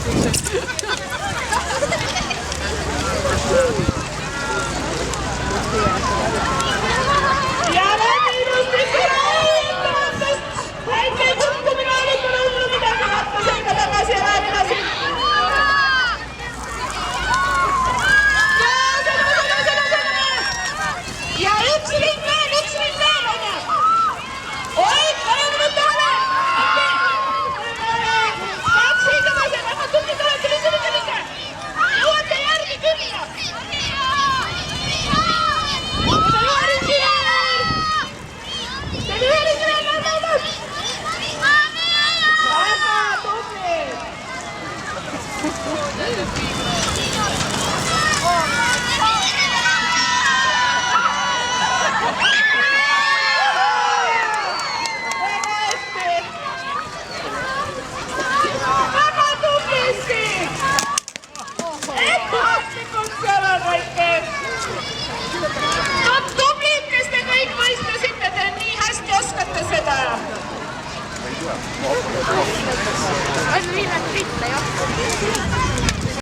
Ja näin ilusti suureentavastest! Äikei kukkuminen oli, kun on ollut mitään kautta sen takaisin ja lähdin. Ja yksi ring vielä enää! Oi, paremmin nyt täällä! Kaksi ikäväisen, anna tunti täällä, tyli! Luotte järki kyllä! Mutta lyödin siellä! Te lyödin siellä, näin! Aika tunti! No tublit, kes te kõik mõistasite, te nii hästi oskate seda. On viimane tritt, jah.